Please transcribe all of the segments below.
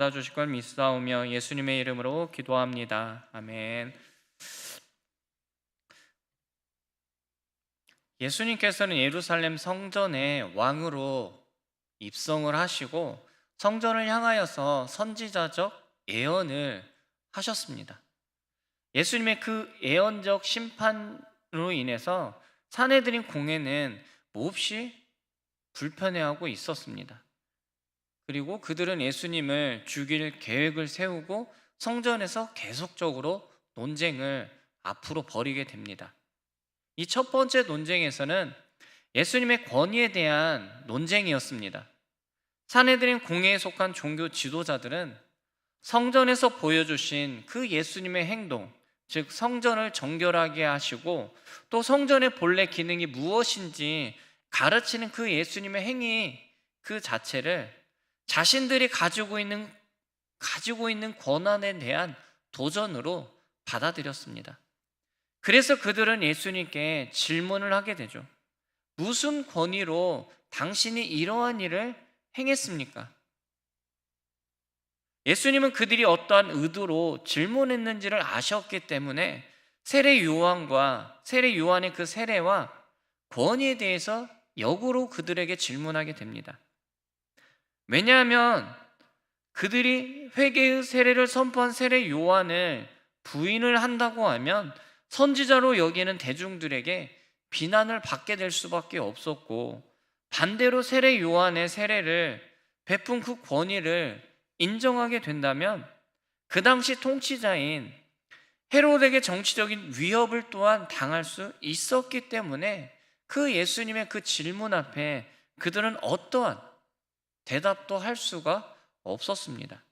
받아주실 걸 믿사오며 예수님의 이름으로 기도합니다. 아멘. 예수님께서는 예루살렘 성전에 왕으로 입성을 하시고 성전을 향하여서 선지자적 예언을 하셨습니다. 예수님의 그 예언적 심판으로 인해서 사내들인 공회는 몹시 불편해하고 있었습니다. 그리고 그들은 예수님을 죽일 계획을 세우고 성전에서 계속적으로 논쟁을 앞으로 벌이게 됩니다. 이 첫 번째 논쟁에서는 예수님의 권위에 대한 논쟁이었습니다. 사내들인 공회에 속한 종교 지도자들은 성전에서 보여주신 그 예수님의 행동, 즉 성전을 정결하게 하시고 또 성전의 본래 기능이 무엇인지 가르치는 그 예수님의 행위 그 자체를 자신들이 가지고 있는 권한에 대한 도전으로 받아들였습니다. 그래서 그들은 예수님께 질문을 하게 되죠. 무슨 권위로 당신이 이러한 일을 행했습니까? 예수님은 그들이 어떠한 의도로 질문했는지를 아셨기 때문에 세례 요한의 그 세례와 권위에 대해서 역으로 그들에게 질문하게 됩니다. 왜냐하면 그들이 회개의 세례를 선포한 세례 요한을 부인을 한다고 하면 선지자로 여기는 대중들에게 비난을 받게 될 수밖에 없었고, 반대로 세례 요한의 세례를 베푼 그 권위를 인정하게 된다면 그 당시 통치자인 헤롯에게 정치적인 위협을 또한 당할 수 있었기 때문에 그 예수님의 그 질문 앞에 그들은 어떠한 대답도 할 수가 없었습니다.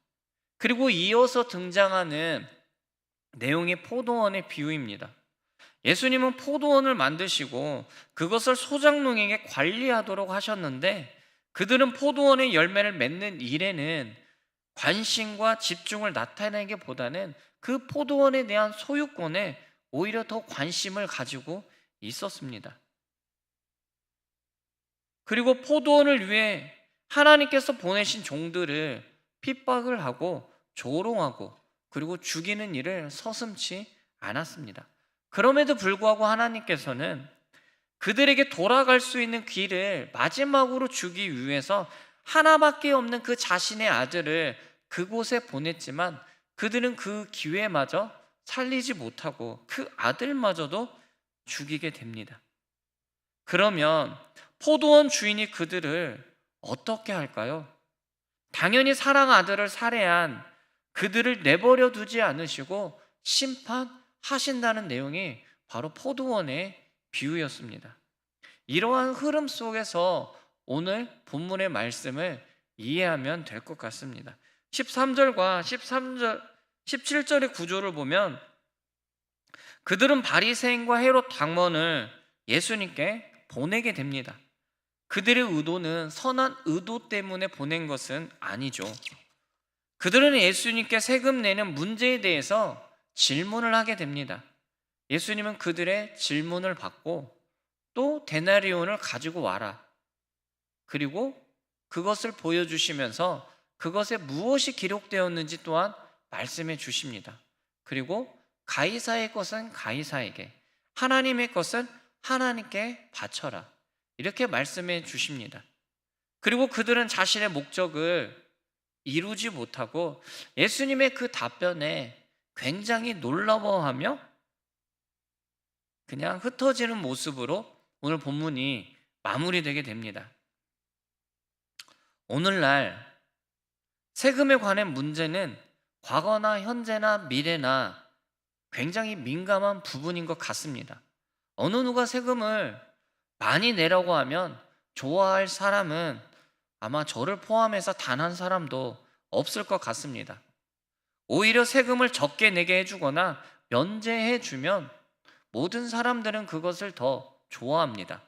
그리고 이어서 등장하는 내용이 포도원의 비유입니다. 예수님은 포도원을 만드시고 그것을 소작농에게 관리하도록 하셨는데 그들은 포도원의 열매를 맺는 일에는 관심과 집중을 나타내기보다는 그 포도원에 대한 소유권에 오히려 더 관심을 가지고 있었습니다. 그리고 포도원을 위해 하나님께서 보내신 종들을 핍박을 하고 조롱하고 그리고 죽이는 일을 서슴지 않았습니다. 그럼에도 불구하고 하나님께서는 그들에게 돌아갈 수 있는 길을 마지막으로 주기 위해서 하나밖에 없는 그 자신의 아들을 그곳에 보냈지만 그들은 그 기회마저 살리지 못하고 그 아들마저도 죽이게 됩니다. 그러면 포도원 주인이 그들을 어떻게 할까요? 당연히 사랑 아들을 살해한 그들을 내버려 두지 않으시고 심판하신다는 내용이 바로 포도원의 비유였습니다. 이러한 흐름 속에서 오늘 본문의 말씀을 이해하면 될 것 같습니다. 13절과 17절의 구조를 보면 그들은 바리새인과 헤롯 당원을 예수님께 보내게 됩니다. 그들의 의도는 선한 의도 때문에 보낸 것은 아니죠. 그들은 예수님께 세금 내는 문제에 대해서 질문을 하게 됩니다. 예수님은 그들의 질문을 받고 또 데나리온을 가지고 와라. 그리고 그것을 보여주시면서 그것에 무엇이 기록되었는지 또한 말씀해 주십니다. 그리고 가이사의 것은 가이사에게, 하나님의 것은 하나님께 바쳐라. 이렇게 말씀해 주십니다. 그리고 그들은 자신의 목적을 이루지 못하고 예수님의 그 답변에 굉장히 놀라워하며 그냥 흩어지는 모습으로 오늘 본문이 마무리되게 됩니다. 오늘날 세금에 관한 문제는 과거나 현재나 미래나 굉장히 민감한 부분인 것 같습니다. 어느 누가 세금을 많이 내라고 하면 좋아할 사람은 아마 저를 포함해서 단 한 사람도 없을 것 같습니다. 오히려 세금을 적게 내게 해주거나 면제해주면 모든 사람들은 그것을 더 좋아합니다.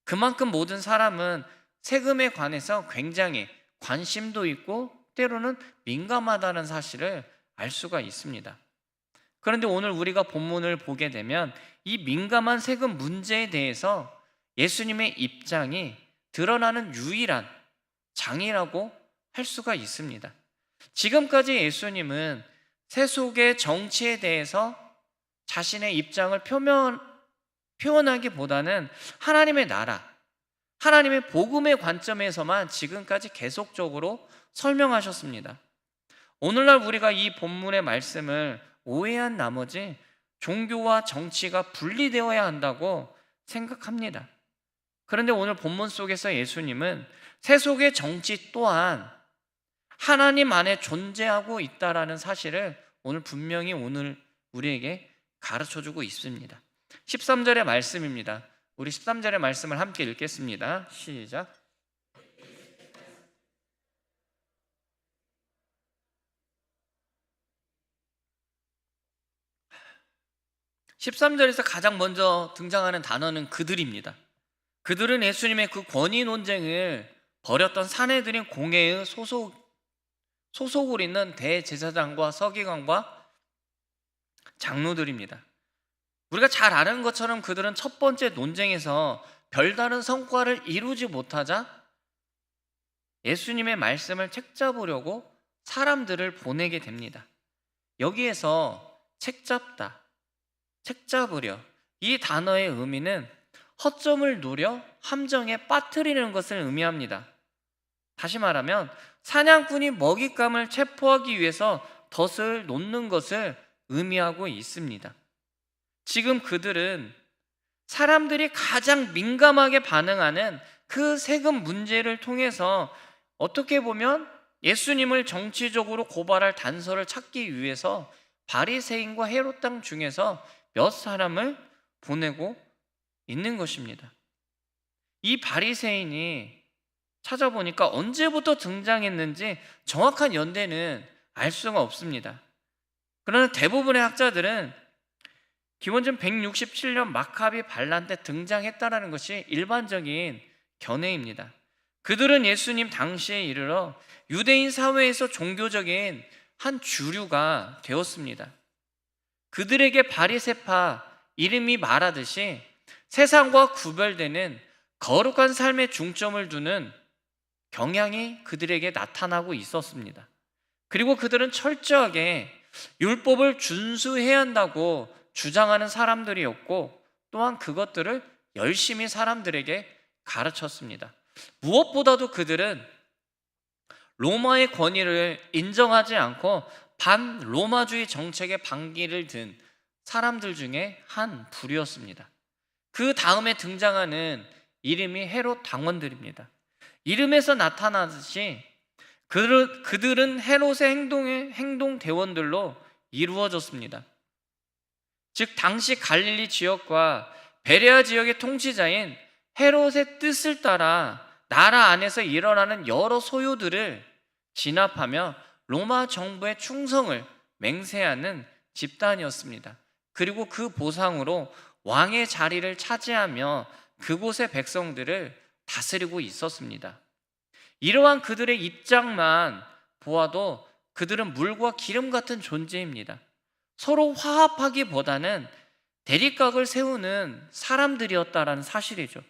그만큼 모든 사람은 세금에 관해서 굉장히 관심도 있고 때로는 민감하다는 사실을 알 수가 있습니다. 그런데 오늘 우리가 본문을 보게 되면 이 민감한 세금 문제에 대해서 예수님의 입장이 드러나는 유일한 장이라고 할 수가 있습니다. 지금까지 예수님은 세속의 정치에 대해서 자신의 입장을 표현하기보다는 하나님의 나라, 하나님의 복음의 관점에서만 지금까지 계속적으로 설명하셨습니다. 오늘날 우리가 이 본문의 말씀을 오해한 나머지 종교와 정치가 분리되어야 한다고 생각합니다. 그런데 오늘 본문 속에서 예수님은 세속의 정치 또한 하나님 안에 존재하고 있다라는 사실을 오늘 분명히 오늘 우리에게 가르쳐주고 있습니다. 13절의 말씀입니다. 우리 13절의 말씀을 함께 읽겠습니다. 시작. 13절에서 가장 먼저 등장하는 단어는 그들입니다. 그들은 예수님의 그 권위 논쟁을 벌였던 사내들인 공회의 소속을 있는 대제사장과 서기관과 장로들입니다. 우리가 잘 아는 것처럼 그들은 첫 번째 논쟁에서 별다른 성과를 이루지 못하자 예수님의 말씀을 책잡으려고 사람들을 보내게 됩니다. 여기에서 책잡다, 책잡으려, 이 단어의 의미는 허점을 노려 함정에 빠뜨리는 것을 의미합니다. 다시 말하면 사냥꾼이 먹잇감을 체포하기 위해서 덫을 놓는 것을 의미하고 있습니다. 지금 그들은 사람들이 가장 민감하게 반응하는 그 세금 문제를 통해서 어떻게 보면 예수님을 정치적으로 고발할 단서를 찾기 위해서 바리새인과 헤롯 땅 중에서 몇 사람을 보내고 있는 것입니다. 이 바리새인이 찾아보니까 언제부터 등장했는지 정확한 연대는 알 수가 없습니다. 그러나 대부분의 학자들은 기원전 167년 마카비 반란 때 등장했다는 것이 일반적인 견해입니다. 그들은 예수님 당시에 이르러 유대인 사회에서 종교적인 한 주류가 되었습니다. 그들에게 바리새파, 이름이 말하듯이 세상과 구별되는 거룩한 삶에 중점을 두는 경향이 그들에게 나타나고 있었습니다. 그리고 그들은 철저하게 율법을 준수해야 한다고 주장하는 사람들이었고, 또한 그것들을 열심히 사람들에게 가르쳤습니다. 무엇보다도 그들은 로마의 권위를 인정하지 않고 반로마주의 정책에 반기를 든 사람들 중에 한 부류였습니다. 그 다음에 등장하는 이름이 헤롯 당원들입니다. 이름에서 나타나듯이 그들은 헤롯의 행동 대원들로 이루어졌습니다. 즉 당시 갈릴리 지역과 베레아 지역의 통치자인 헤롯의 뜻을 따라 나라 안에서 일어나는 여러 소요들을 진압하며 로마 정부의 충성을 맹세하는 집단이었습니다. 그리고 그 보상으로 왕의 자리를 차지하며 그곳의 백성들을 다스리고 있었습니다. 이러한 그들의 입장만 보아도 그들은 물과 기름 같은 존재입니다. 서로 화합하기보다는 대립각을 세우는 사람들이었다라는 사실이죠.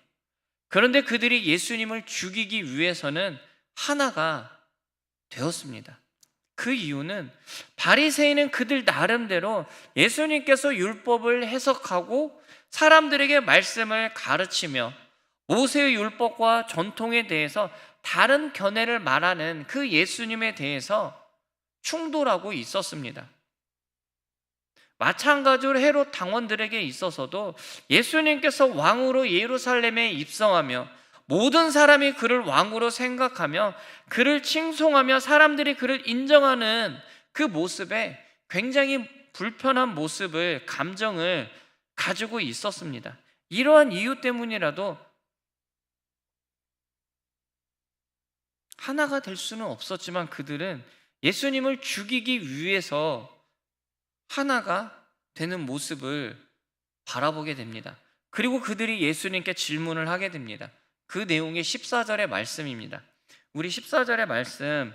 그런데 그들이 예수님을 죽이기 위해서는 하나가 되었습니다. 그 이유는 바리새인은 그들 나름대로 예수님께서 율법을 해석하고 사람들에게 말씀을 가르치며 모세의 율법과 전통에 대해서 다른 견해를 말하는 그 예수님에 대해서 충돌하고 있었습니다. 마찬가지로 헤롯 당원들에게 있어서도 예수님께서 왕으로 예루살렘에 입성하며 모든 사람이 그를 왕으로 생각하며 그를 칭송하며 사람들이 그를 인정하는 그 모습에 굉장히 불편한 모습을, 감정을 가지고 있었습니다. 이러한 이유 때문이라도 하나가 될 수는 없었지만 그들은 예수님을 죽이기 위해서 하나가 되는 모습을 바라보게 됩니다. 그리고 그들이 예수님께 질문을 하게 됩니다. 그 내용이 14절의 말씀입니다. 우리 14절의 말씀,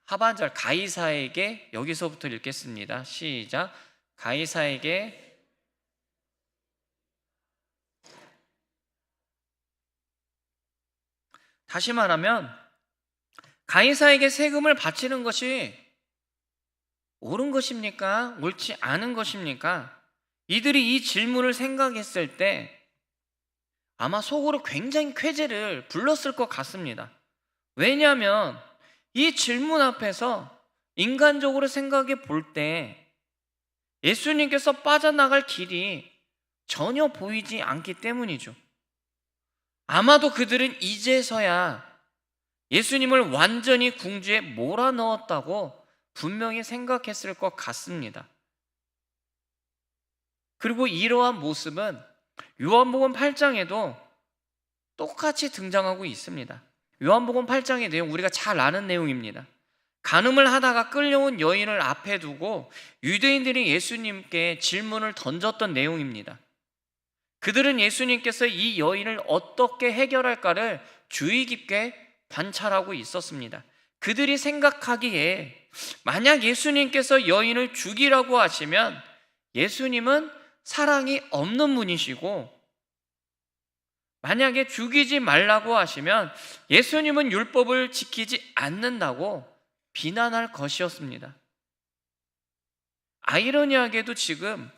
하반절, 가이사에게, 여기서부터 읽겠습니다. 시작. 가이사에게 다시 말하면 가이사에게 세금을 바치는 것이 옳은 것입니까? 옳지 않은 것입니까? 이들이 이 질문을 생각했을 때 아마 속으로 굉장히 쾌재를 불렀을 것 같습니다. 왜냐하면 이 질문 앞에서 인간적으로 생각해 볼 때 예수님께서 빠져나갈 길이 전혀 보이지 않기 때문이죠. 아마도 그들은 이제서야 예수님을 완전히 궁지에 몰아넣었다고 분명히 생각했을 것 같습니다. 그리고 이러한 모습은 요한복음 8장에도 똑같이 등장하고 있습니다. 요한복음 8장의 내용 우리가 잘 아는 내용입니다. 간음을 하다가 끌려온 여인을 앞에 두고 유대인들이 예수님께 질문을 던졌던 내용입니다. 그들은 예수님께서 이 여인을 어떻게 해결할까를 주의 깊게 관찰하고 있었습니다. 그들이 생각하기에 만약 예수님께서 여인을 죽이라고 하시면 예수님은 사랑이 없는 분이시고, 만약에 죽이지 말라고 하시면 예수님은 율법을 지키지 않는다고 비난할 것이었습니다. 아이러니하게도 지금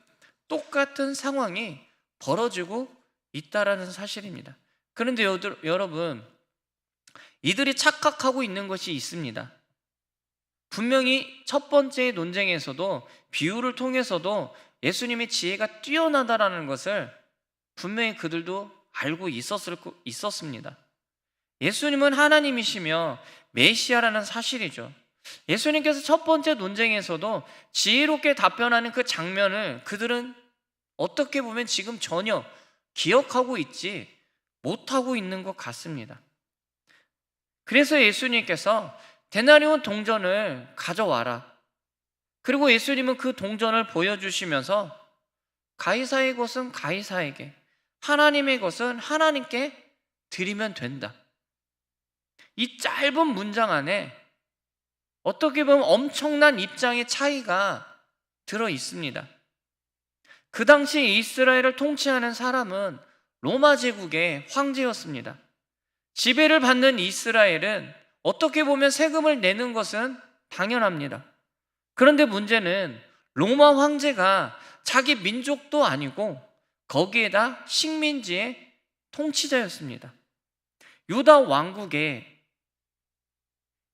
똑같은 상황이 벌어지고 있다라는 사실입니다. 그런데 여러분, 이들이 착각하고 있는 것이 있습니다. 분명히 첫 번째 논쟁에서도 비유를 통해서도 예수님의 지혜가 뛰어나다라는 것을 분명히 그들도 알고 있었습니다. 예수님은 하나님이시며 메시아라는 사실이죠. 예수님께서 첫 번째 논쟁에서도 지혜롭게 답변하는 그 장면을 그들은 어떻게 보면 지금 전혀 기억하고 있지 못하고 있는 것 같습니다. 그래서 예수님께서 데나리온 동전을 가져와라. 그리고 예수님은 그 동전을 보여주시면서 가이사의 것은 가이사에게, 하나님의 것은 하나님께 드리면 된다. 이 짧은 문장 안에 어떻게 보면 엄청난 입장의 차이가 들어 있습니다. 그 당시 이스라엘을 통치하는 사람은 로마 제국의 황제였습니다. 지배를 받는 이스라엘은 어떻게 보면 세금을 내는 것은 당연합니다. 그런데 문제는 로마 황제가 자기 민족도 아니고 거기에다 식민지의 통치자였습니다. 유다 왕국에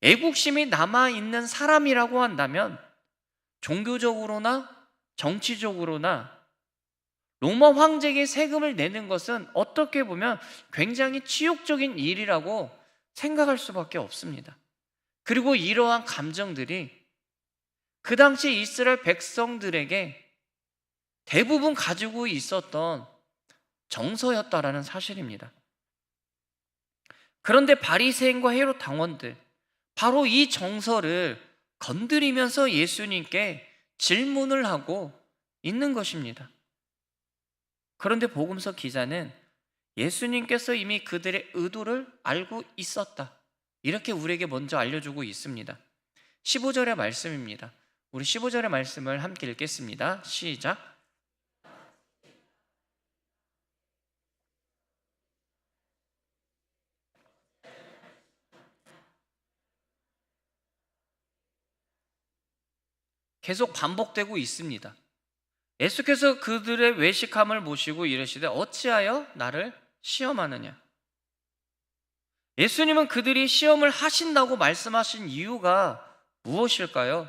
애국심이 남아있는 사람이라고 한다면 종교적으로나 정치적으로나 로마 황제에게 세금을 내는 것은 어떻게 보면 굉장히 치욕적인 일이라고 생각할 수밖에 없습니다. 그리고 이러한 감정들이 그 당시 이스라엘 백성들에게 대부분 가지고 있었던 정서였다라는 사실입니다. 그런데 바리새인과 헤롯 당원들, 바로 이 정서를 건드리면서 예수님께 질문을 하고 있는 것입니다. 그런데 복음서 기자는 예수님께서 이미 그들의 의도를 알고 있었다, 이렇게 우리에게 먼저 알려주고 있습니다. 15절의 말씀입니다. 우리 15절의 말씀을 함께 읽겠습니다. 시작. 계속 반복되고 있습니다. 예수께서 그들의 외식함을 보시고 이르시되 어찌하여 나를 시험하느냐. 예수님은 그들이 시험을 하신다고 말씀하신 이유가 무엇일까요?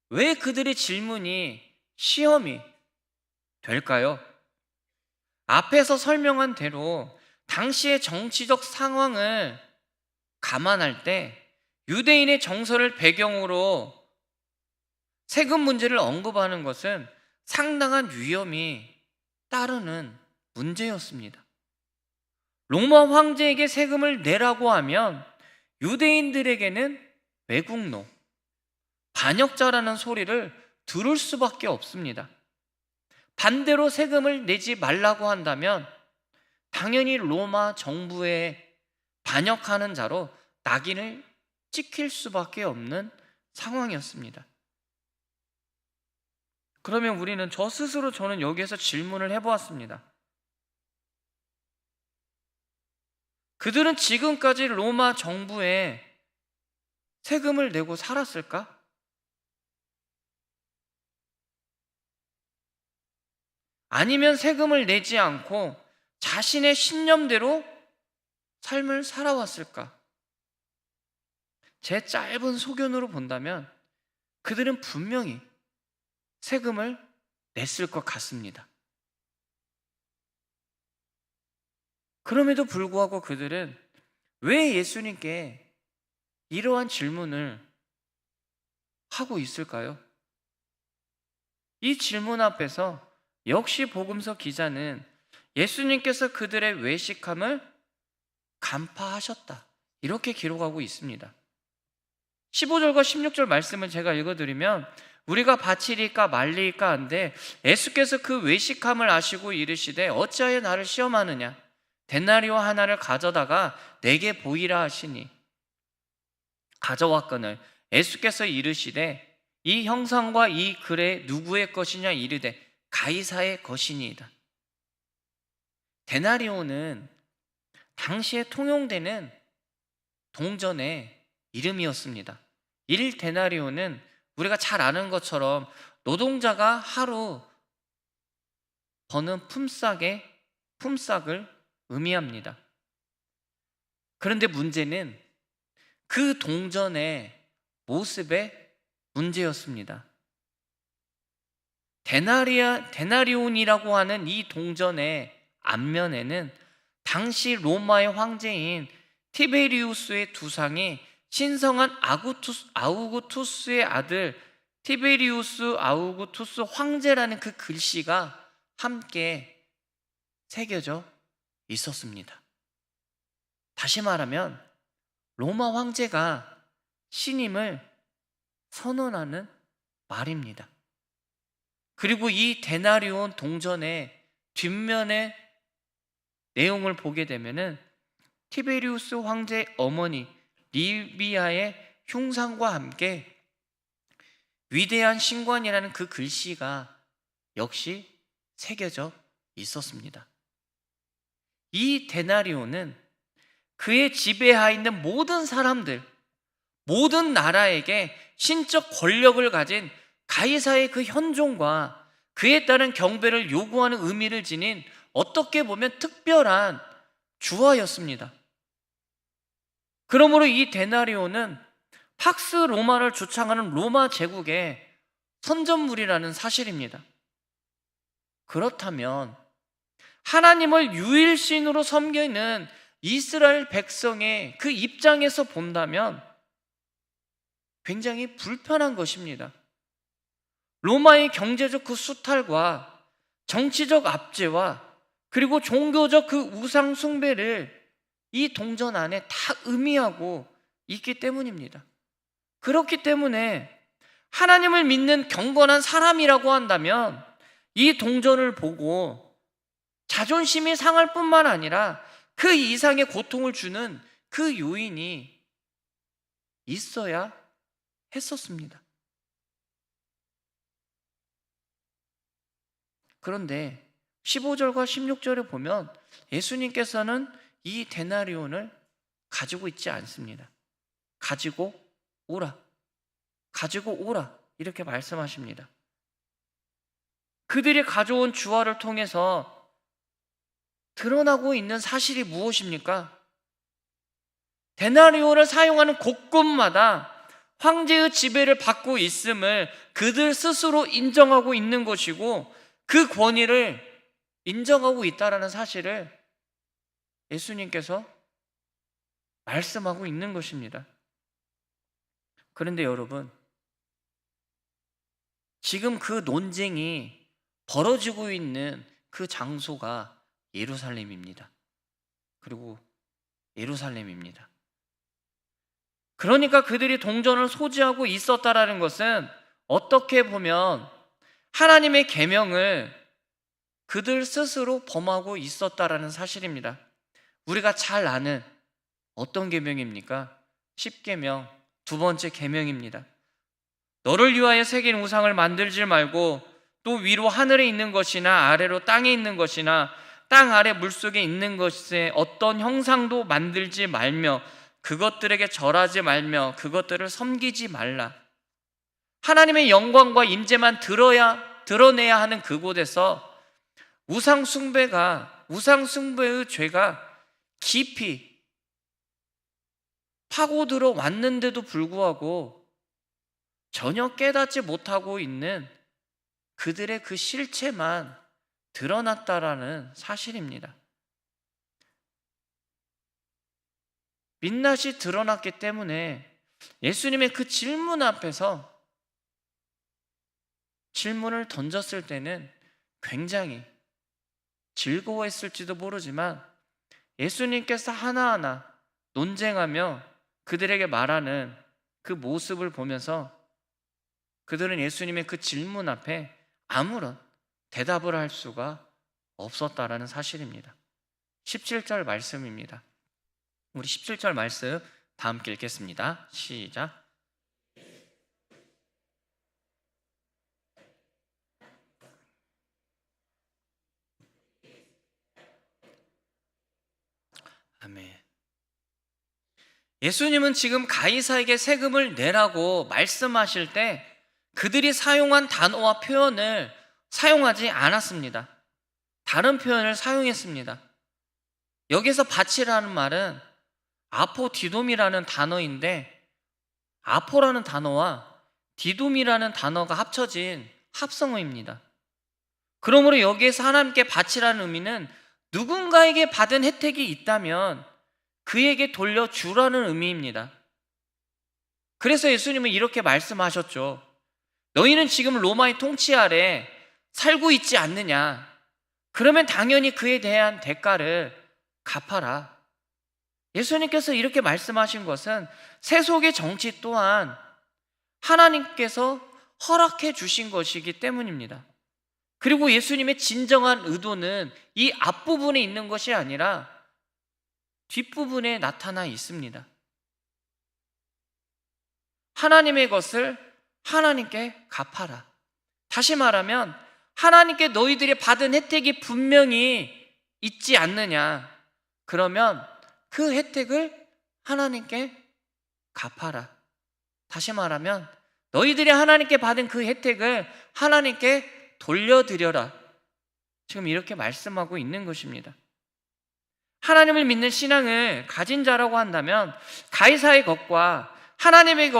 왜 그들의 질문이 시험이 될까요? 앞에서 설명한 대로 당시의 정치적 상황을 감안할 때 유대인의 정서를 배경으로 세금 문제를 언급하는 것은 상당한 위험이 따르는 문제였습니다. 로마 황제에게 세금을 내라고 하면 유대인들에게는 외국노, 반역자라는 소리를 들을 수밖에 없습니다. 반대로 세금을 내지 말라고 한다면 당연히 로마 정부에 반역하는 자로 낙인을 찍힐 수밖에 없는 상황이었습니다. 그러면 우리는 저는 여기에서 질문을 해보았습니다. 그들은 지금까지 로마 정부에 세금을 내고 살았을까? 아니면 세금을 내지 않고 자신의 신념대로 삶을 살아왔을까? 제 짧은 소견으로 본다면 그들은 분명히 세금을 냈을 것 같습니다. 그럼에도 불구하고 그들은 왜 예수님께 이러한 질문을 하고 있을까요? 이 질문 앞에서 역시 복음서 기자는 예수님께서 그들의 외식함을 간파하셨다, 이렇게 기록하고 있습니다. 15절과 16절 말씀을 제가 읽어드리면, 우리가 바치리까 말리까 한데 예수께서 그 외식함을 아시고 이르시되 어찌하여 나를 시험하느냐, 데나리오 하나를 가져다가 내게 보이라 하시니 가져왔거늘 예수께서 이르시되 이 형상과 이 글의 누구의 것이냐 이르되 가이사의 것이니이다. 데나리오는 당시에 통용되는 동전의 이름이었습니다. 1데나리오는 우리가 잘 아는 것처럼 노동자가 하루 버는 품삯을 의미합니다. 그런데 문제는 그 동전의 모습의 문제였습니다. 데나리온이라고 하는 이 동전의 앞면에는 당시 로마의 황제인 티베리우스의 두상이 신성한 아우구투스의 아들 티베리우스 아우구투스 황제라는 그 글씨가 함께 새겨져 있었습니다. 다시 말하면 로마 황제가 신임을 선언하는 말입니다. 그리고 이 데나리온 동전의 뒷면의 내용을 보게 되면은 티베리우스 황제의 어머니 리비아의 흉상과 함께 위대한 신관이라는 그 글씨가 역시 새겨져 있었습니다. 이 데나리온은 그의 지배하에 있는 모든 사람들, 모든 나라에게 신적 권력을 가진 가이사의 그 현종과 그에 따른 경배를 요구하는 의미를 지닌 어떻게 보면 특별한 주화였습니다. 그러므로 이 데나리온은 팍스 로마를 주창하는 로마 제국의 선전물이라는 사실입니다. 그렇다면 하나님을 유일신으로 섬기는 이스라엘 백성의 그 입장에서 본다면 굉장히 불편한 것입니다. 로마의 경제적 그 수탈과 정치적 압제와 그리고 종교적 그 우상 숭배를 이 동전 안에 다 의미하고 있기 때문입니다. 그렇기 때문에 하나님을 믿는 경건한 사람이라고 한다면 이 동전을 보고 자존심이 상할 뿐만 아니라 그 이상의 고통을 주는 그 요인이 있어야 했었습니다. 그런데 15절과 16절에 보면 예수님께서는 이 데나리온을 가지고 있지 않습니다. 가지고 오라, 가지고 오라, 이렇게 말씀하십니다. 그들이 가져온 주화를 통해서 드러나고 있는 사실이 무엇입니까? 데나리온을 사용하는 곳곳마다 황제의 지배를 받고 있음을 그들 스스로 인정하고 있는 것이고, 그 권위를 인정하고 있다는 사실을 예수님께서 말씀하고 있는 것입니다. 그런데 여러분, 지금 그 논쟁이 벌어지고 있는 그 장소가 예루살렘입니다. 그리고 예루살렘입니다. 그러니까 그들이 동전을 소지하고 있었다라는 것은 어떻게 보면 하나님의 계명을 그들 스스로 범하고 있었다라는 사실입니다. 우리가 잘 아는 어떤 계명입니까? 10계명 두 번째 계명입니다. 너를 위하여 새긴 우상을 만들지 말고 또 위로 하늘에 있는 것이나 아래로 땅에 있는 것이나 땅 아래 물속에 있는 것에 어떤 형상도 만들지 말며 그것들에게 절하지 말며 그것들을 섬기지 말라. 하나님의 영광과 임재만 드러내야 하는 그곳에서 우상 숭배의 죄가 깊이 파고들어 왔는데도 불구하고 전혀 깨닫지 못하고 있는 그들의 그 실체만 드러났다라는 사실입니다. 민낯이 드러났기 때문에 예수님의 그 질문 앞에서 질문을 던졌을 때는 굉장히 즐거워했을지도 모르지만 예수님께서 하나하나 논쟁하며 그들에게 말하는 그 모습을 보면서 그들은 예수님의 그 질문 앞에 아무런 대답을 할 수가 없었다라는 사실입니다. 17절 말씀입니다. 우리 17절 말씀 다 함께 읽겠습니다. 시작. 아멘. 예수님은 지금 가이사에게 세금을 내라고 말씀하실 때 그들이 사용한 단어와 표현을 사용하지 않았습니다. 다른 표현을 사용했습니다. 여기서 바치라는 말은 아포디돔이라는 단어인데, 아포라는 단어와 디돔이라는 단어가 합쳐진 합성어입니다. 그러므로 여기에서 하나님께 바치라는 의미는 누군가에게 받은 혜택이 있다면 그에게 돌려주라는 의미입니다. 그래서 예수님은 이렇게 말씀하셨죠. 너희는 지금 로마의 통치 아래 살고 있지 않느냐? 그러면 당연히 그에 대한 대가를 갚아라. 예수님께서 이렇게 말씀하신 것은 세속의 정치 또한 하나님께서 허락해 주신 것이기 때문입니다. 그리고 예수님의 진정한 의도는 이 앞부분에 있는 것이 아니라 뒷부분에 나타나 있습니다. 하나님의 것을 하나님께 갚아라. 다시 말하면 하나님께 너희들이 받은 혜택이 분명히 있지 않느냐? 그러면 그 혜택을 하나님께 갚아라. 다시 말하면 너희들이 하나님께 받은 그 혜택을 하나님께 돌려드려라. 지금 이렇게 말씀하고 있는 것입니다. 하나님을 믿는 신앙을 가진 자라고 한다면 가이사의 것과 하나님의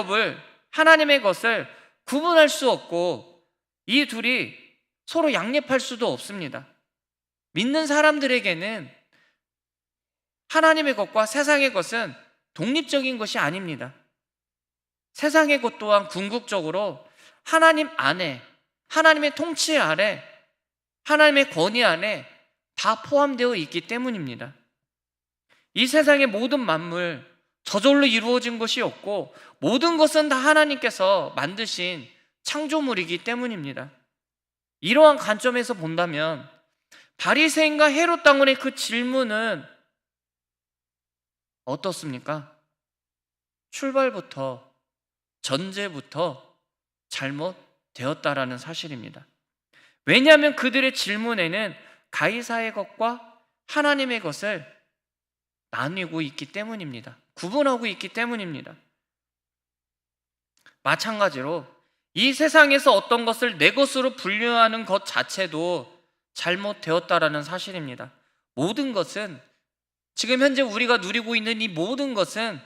것을 구분할 수 없고 이 둘이 서로 양립할 수도 없습니다. 믿는 사람들에게는 하나님의 것과 세상의 것은 독립적인 것이 아닙니다. 세상의 것 또한 궁극적으로 하나님 안에, 하나님의 통치 아래, 하나님의 권위 안에 다 포함되어 있기 때문입니다. 이 세상의 모든 만물, 저절로 이루어진 것이 없고 모든 것은 다 하나님께서 만드신 창조물이기 때문입니다. 이러한 관점에서 본다면 바리새인과 헤롯 당원의 그 질문은 어떻습니까? 출발부터, 전제부터 잘못되었다라는 사실입니다. 왜냐하면 그들의 질문에는 가이사의 것과 하나님의 것을 나누고 있기 때문입니다. 구분하고 있기 때문입니다. 마찬가지로 이 세상에서 어떤 것을 내 것으로 분류하는 것 자체도 잘못되었다라는 사실입니다. 모든 것은, 지금 현재 우리가 누리고 있는 이 모든 것은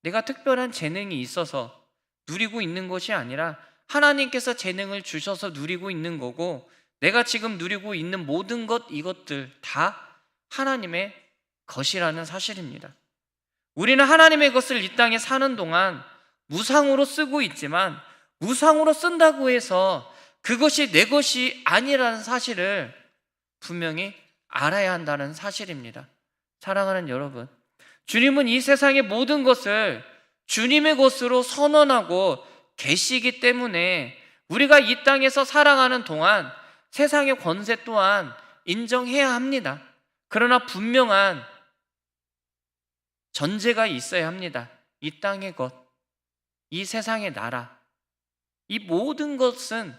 내가 특별한 재능이 있어서 누리고 있는 것이 아니라 하나님께서 재능을 주셔서 누리고 있는 거고, 내가 지금 누리고 있는 모든 것, 이것들 다 하나님의 것이라는 사실입니다. 우리는 하나님의 것을 이 땅에 사는 동안 무상으로 쓰고 있지만 무상으로 쓴다고 해서 그것이 내 것이 아니라는 사실을 분명히 알아야 한다는 사실입니다. 사랑하는 여러분, 주님은 이 세상의 모든 것을 주님의 것으로 선언하고 계시기 때문에 우리가 이 땅에서 살아가는 동안 세상의 권세 또한 인정해야 합니다. 그러나 분명한 전제가 있어야 합니다. 이 땅의 것, 이 세상의 나라, 이 모든 것은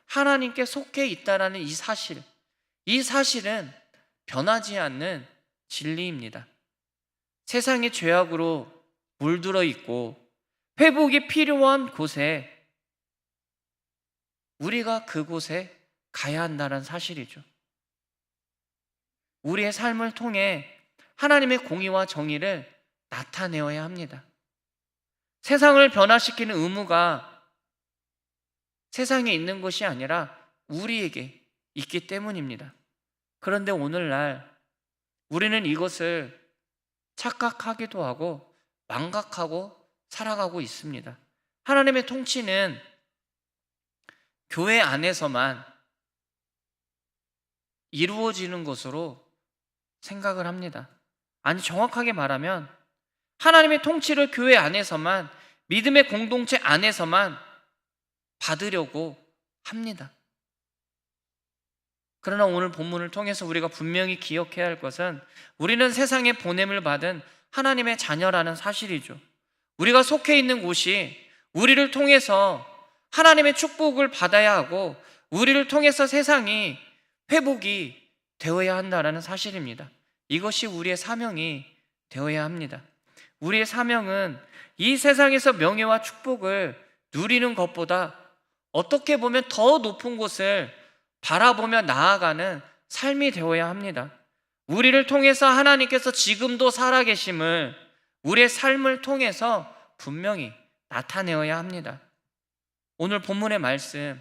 하나님께 속해 있다라는 이 사실, 이 사실은 변하지 않는 진리입니다. 세상이 죄악으로 물들어 있고 회복이 필요한 곳에 우리가 그곳에 가야 한다는 사실이죠. 우리의 삶을 통해 하나님의 공의와 정의를 나타내어야 합니다. 세상을 변화시키는 의무가 세상에 있는 것이 아니라 우리에게 있기 때문입니다. 그런데 오늘날 우리는 이것을 착각하기도 하고 망각하고 살아가고 있습니다. 하나님의 통치는 교회 안에서만 이루어지는 것으로 생각을 합니다. 아니, 정확하게 말하면 하나님의 통치를 교회 안에서만, 믿음의 공동체 안에서만 받으려고 합니다. 그러나 오늘 본문을 통해서 우리가 분명히 기억해야 할 것은 우리는 세상에 보냄을 받은 하나님의 자녀라는 사실이죠. 우리가 속해 있는 곳이 우리를 통해서 하나님의 축복을 받아야 하고 우리를 통해서 세상이 회복이 되어야 한다는 사실입니다. 이것이 우리의 사명이 되어야 합니다. 우리의 사명은 이 세상에서 명예와 축복을 누리는 것보다 어떻게 보면 더 높은 곳을 바라보며 나아가는 삶이 되어야 합니다. 우리를 통해서 하나님께서 지금도 살아계심을 우리의 삶을 통해서 분명히 나타내어야 합니다. 오늘 본문의 말씀,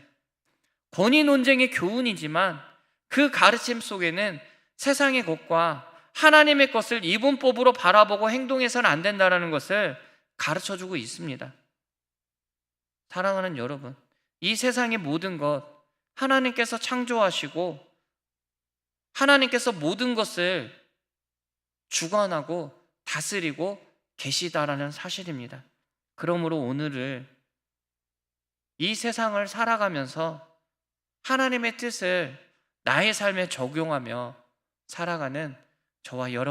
권위 논쟁의 교훈이지만 그 가르침 속에는 세상의 것과 하나님의 것을 이분법으로 바라보고 행동해서는 안 된다는 것을 가르쳐주고 있습니다. 사랑하는 여러분, 이 세상의 모든 것 하나님께서 창조하시고 하나님께서 모든 것을 주관하고 다스리고 계시다라는 사실입니다. 그러므로 오늘을 이 세상을 살아가면서 하나님의 뜻을 나의 삶에 적용하며 살아가는 저와 여러분